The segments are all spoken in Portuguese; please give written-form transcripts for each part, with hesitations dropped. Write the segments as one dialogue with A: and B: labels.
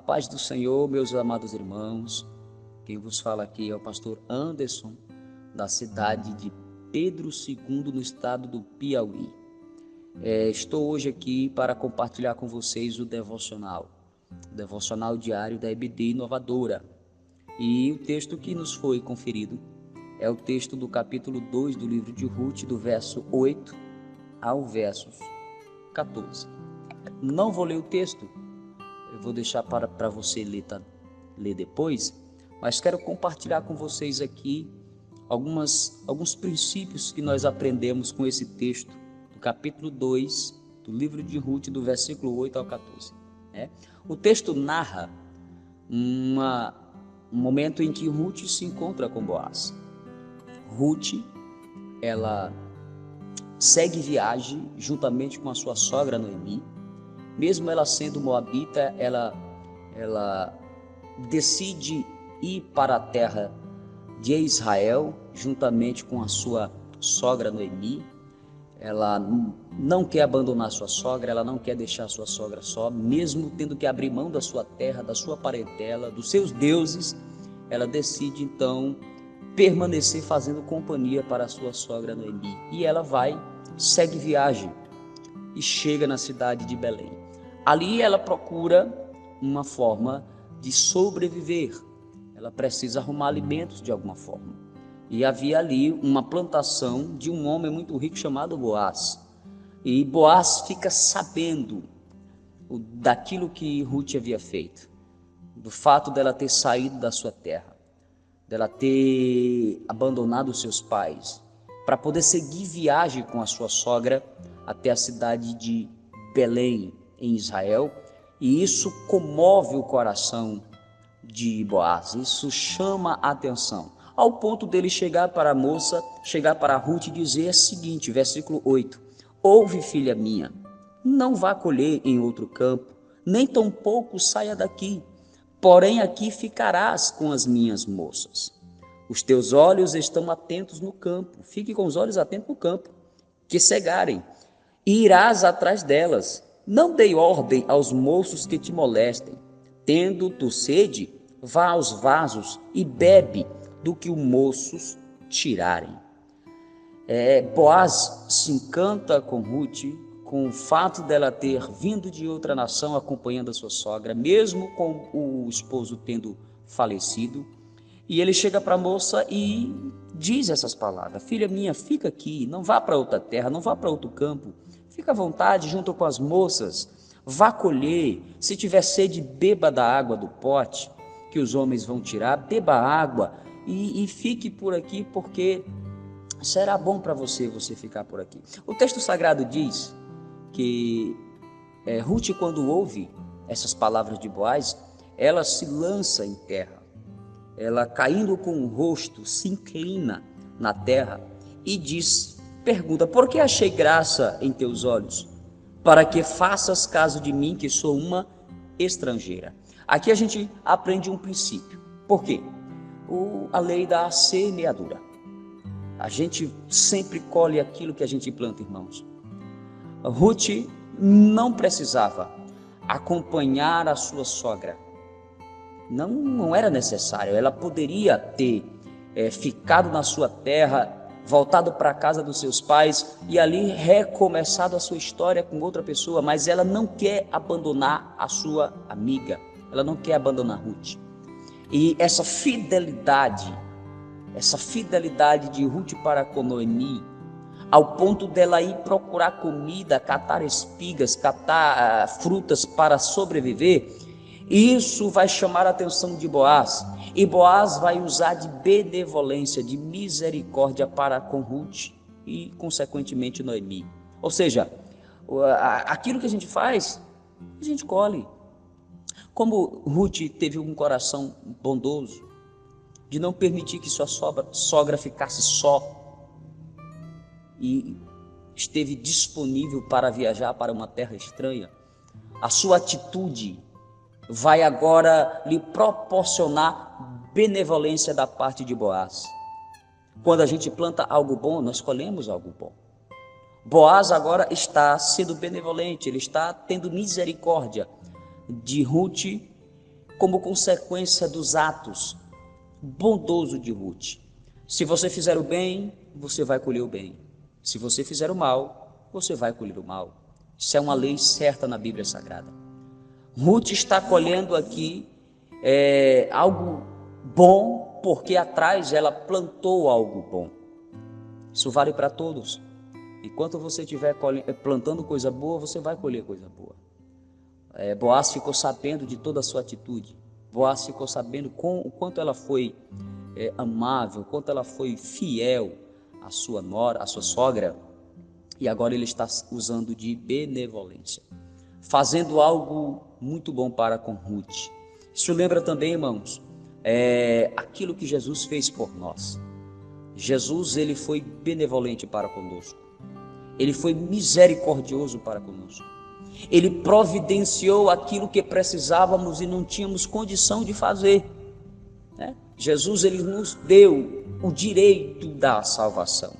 A: paz do Senhor, meus amados irmãos. Quem vos fala aqui é o pastor Anderson, da cidade de Pedro II, no estado do Piauí. Estou hoje aqui para compartilhar com vocês o devocional diário da EBD Inovadora. E o texto que nos foi conferido é o texto do capítulo 2 do livro de Ruth, do verso 8 ao verso 14. Não vou ler o texto, eu vou deixar para você ler depois, mas quero compartilhar com vocês aqui alguns princípios que nós aprendemos com esse texto do capítulo 2 do livro de Ruth, do versículo 8 ao 14. O texto narra um momento em que Ruth se encontra com Boaz. Ruth, ela segue viagem juntamente com a sua sogra Noemi. Mesmo ela sendo moabita, ela decide ir para a terra de Israel, juntamente com a sua sogra Noemi. Ela não quer abandonar sua sogra, ela não quer deixar sua sogra só, mesmo tendo que abrir mão da sua terra, da sua parentela, dos seus deuses. Ela decide então permanecer fazendo companhia para a sua sogra Noemi. E ela segue viagem e chega na cidade de Belém. Ali ela procura uma forma de sobreviver. Ela precisa arrumar alimentos de alguma forma. E havia ali uma plantação de um homem muito rico chamado Boaz. E Boaz fica sabendo daquilo que Ruth havia feito, do fato dela ter saído da sua terra, dela ter abandonado os seus pais, para poder seguir viagem com a sua sogra até a cidade de Belém, em Israel. E isso comove o coração de Boaz, isso chama a atenção, ao ponto dele chegar para a Ruth e dizer o seguinte, versículo 8: ouve, filha minha, não vá colher em outro campo, nem tampouco saia daqui, porém aqui ficarás com as minhas moças. Os teus olhos estão atentos no campo, fique com os olhos atentos no campo, que cegarem, e irás atrás delas. Não dei ordem aos moços que te molestem. Tendo tu sede, vá aos vasos e bebe do que os moços tirarem. Boaz se encanta com Ruth, com o fato dela ter vindo de outra nação acompanhando a sua sogra, mesmo com o esposo tendo falecido. E ele chega para a moça e diz essas palavras: filha minha, fica aqui, não vá para outra terra, não vá para outro campo, fica à vontade junto com as moças, vá colher, se tiver sede, beba da água do pote que os homens vão tirar, beba água e fique por aqui, porque será bom para você ficar por aqui. O texto sagrado diz que Ruth, quando ouve essas palavras de Boaz, ela se lança em terra, ela caindo com o rosto, se inclina na terra e pergunta: por que achei graça em teus olhos? Para que faças caso de mim, que sou uma estrangeira. Aqui a gente aprende um princípio. Por quê? A lei da semeadura. A gente sempre colhe aquilo que a gente planta, irmãos. Ruth não precisava acompanhar a sua sogra. Não era necessário. Ela poderia ter ficado na sua terra, voltado para a casa dos seus pais e ali recomeçado a sua história com outra pessoa, mas ela não quer abandonar a sua amiga, ela não quer abandonar Ruth. E essa fidelidade de Ruth para com Noemi, ao ponto dela ir procurar comida, catar espigas, catar frutas para sobreviver, isso vai chamar a atenção de Boaz. E Boaz vai usar de benevolência, de misericórdia para com Ruth e, consequentemente, Noemi. Ou seja, aquilo que a gente faz, a gente colhe. Como Ruth teve um coração bondoso, de não permitir que sua sogra ficasse só e esteve disponível para viajar para uma terra estranha, a sua atitude vai agora lhe proporcionar benevolência da parte de Boaz. Quando a gente planta algo bom, nós colhemos algo bom. Boaz agora está sendo benevolente, ele está tendo misericórdia de Ruth como consequência dos atos bondosos de Ruth. Se você fizer o bem, você vai colher o bem. Se você fizer o mal, você vai colher o mal. Isso é uma lei certa na Bíblia Sagrada. Ruth está colhendo aqui algo bom, porque atrás ela plantou algo bom. Isso vale para todos. Enquanto você estiver plantando coisa boa, você vai colher coisa boa. Boaz ficou sabendo de toda a sua atitude. Boaz ficou sabendo o quanto ela foi amável, o quanto ela foi fiel à sua nora, à sua sogra. E agora ele está usando de benevolência, fazendo algo muito bom para com Ruth. Isso lembra também, irmãos, aquilo que Jesus fez por nós. Jesus, ele foi benevolente para conosco. Ele foi misericordioso para conosco. Ele providenciou aquilo que precisávamos e não tínhamos condição de fazer, né? Jesus, ele nos deu o direito da salvação.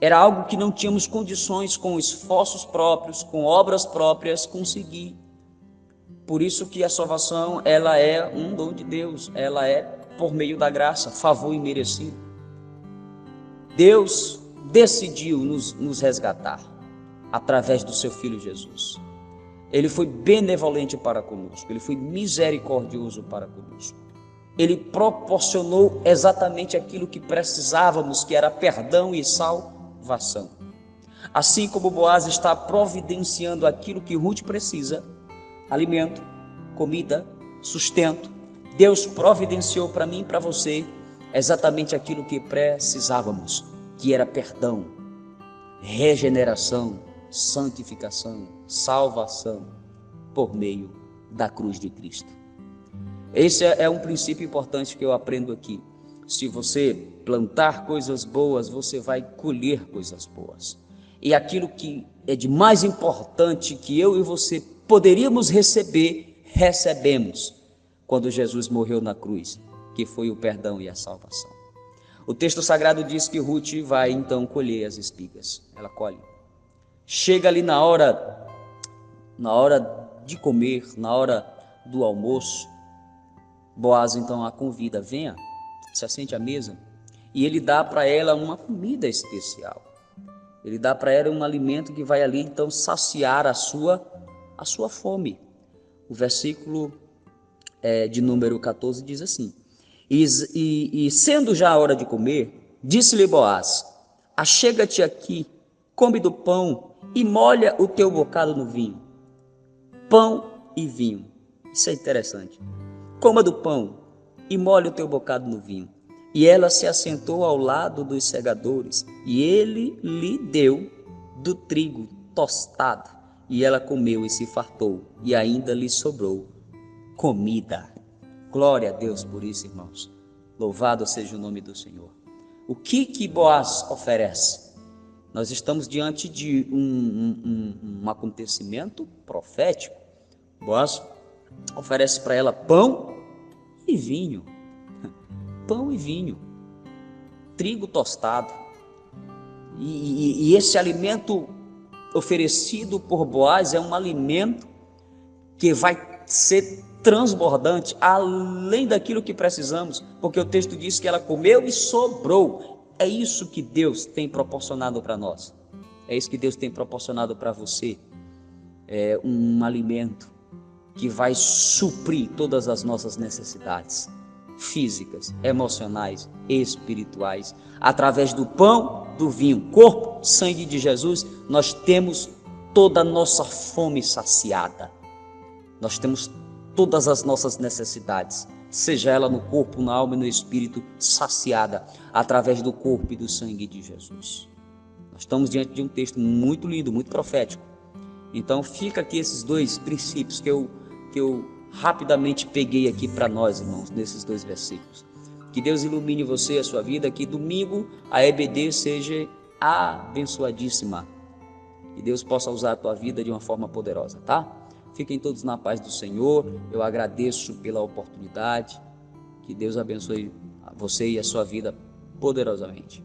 A: Era algo que não tínhamos condições, com esforços próprios, com obras próprias, conseguir. Por isso que a salvação, ela é um dom de Deus, ela é por meio da graça, favor imerecido. Deus decidiu nos resgatar através do seu Filho Jesus. Ele foi benevolente para conosco, ele foi misericordioso para conosco. Ele proporcionou exatamente aquilo que precisávamos, que era perdão e salvação. Assim como Boaz está providenciando aquilo que Ruth precisa, alimento, comida, sustento, Deus providenciou para mim e para você exatamente aquilo que precisávamos, que era perdão, regeneração, santificação, salvação por meio da cruz de Cristo. Esse é um princípio importante que eu aprendo aqui. Se você plantar coisas boas, você vai colher coisas boas. E aquilo que é de mais importante que eu e você poderíamos receber, recebemos quando Jesus morreu na cruz, que foi o perdão e a salvação. O texto sagrado diz que Ruth vai então colher as espigas. Ela colhe. Chega ali na hora de comer, na hora do almoço, Boaz então a convida, venha, se assente à mesa, e ele dá para ela uma comida especial. Ele dá para ela um alimento que vai ali então saciar a sua fome. O versículo de número 14 diz assim: e sendo já a hora de comer, disse-lhe Boaz: achega-te aqui, come do pão e molha o teu bocado no vinho. Pão e vinho, isso é interessante. Coma do pão e molhe o teu bocado no vinho. E ela se assentou ao lado dos segadores, e ele lhe deu do trigo tostado, e ela comeu e se fartou, e ainda lhe sobrou comida. Glória a Deus por isso, irmãos. Louvado seja o nome do Senhor. O que Boaz oferece? Nós estamos diante de um acontecimento profético. Boaz oferece para ela pão e vinho. Pão e vinho, trigo tostado. E esse alimento oferecido por Boaz é um alimento que vai ser transbordante, além daquilo que precisamos, porque o texto diz que ela comeu e sobrou. É isso que Deus tem proporcionado para nós. É isso que Deus tem proporcionado para você. É um alimento que vai suprir todas as nossas necessidades físicas, emocionais, espirituais. Através do pão, do vinho, corpo, sangue de Jesus, nós temos toda a nossa fome saciada. Nós temos todas as nossas necessidades, seja ela no corpo, na alma e no espírito, saciada através do corpo e do sangue de Jesus. Nós estamos diante de um texto muito lindo, muito profético. Então fica aqui esses dois princípios que eu rapidamente peguei aqui para nós, irmãos, nesses dois versículos. Que Deus ilumine você e a sua vida, que domingo a EBD seja abençoadíssima. Que Deus possa usar a tua vida de uma forma poderosa, tá? Fiquem todos na paz do Senhor. Eu agradeço pela oportunidade. Que Deus abençoe você e a sua vida poderosamente.